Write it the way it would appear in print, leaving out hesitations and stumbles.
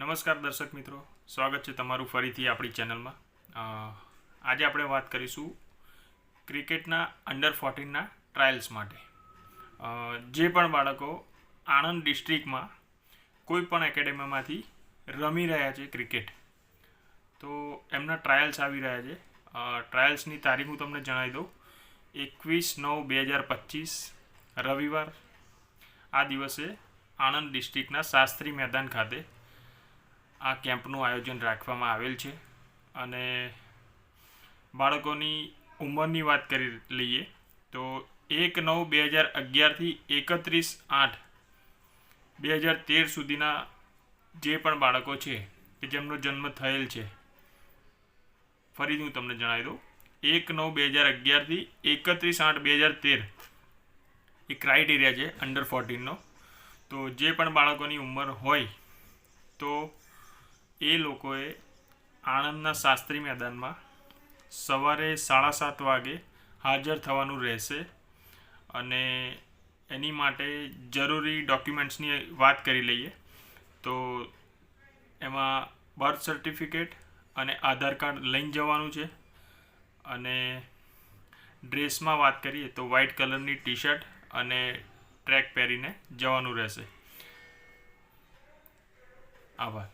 નમસ્કાર દર્શક મિત્રો, સ્વાગત છે તમારું ફરીથી આપણી ચેનલમાં. આજે આપણે વાત કરીશું ક્રિકેટના અંડર 14ના ટ્રાયલ્સ માટે. જે પણ બાળકો આણંદ ડિસ્ટ્રિક્ટમાં કોઈ પણ એકેડેમીમાંથી રમી રહ્યા છે ક્રિકેટ, તો એમના ટ્રાયલ્સ આવી રહ્યા છે. ટ્રાયલ્સની તારીખ હું તમને જણાવી દઉં. 21/9/2025 રવિવાર આ દિવસે આણંદ ડિસ્ટ્રિક્ટના શાસ્ત્રી મેદાન ખાતે આ કેમ્પનું આયોજન રાખવામાં આવેલ છે. અને બાળકોની ઉંમરની વાત કરી લઈએ તો 1/9/2011થી 31/8/2013 સુધીના જે પણ બાળકો છે કે જેમનો જન્મ થયેલ છે, ફરીથી હું તમને જણાવી દઉં, 1/9/2011થી 31/8/2013 એ ક્રાઇટેરિયા છે અંડર 14નો. તો જે પણ બાળકોની ઉંમર હોય તો એ લોકોએ આણંદના શાસ્ત્રી મેદાનમાં સવારે 7:30 વાગે હાજર થવાનું રહેશે. અને એની માટે જરૂરી ડોક્યુમેન્ટ્સની વાત કરી લઈએ તો એમાં બર્થ સર્ટિફિકેટ અને આધાર કાર્ડ લઈને જવાનું છે. અને ડ્રેસમાં વાત કરીએ તો વ્હાઇટ કલરની ટી શર્ટ અને ટ્રેક પહેરીને જવાનું રહેશે. આભાર.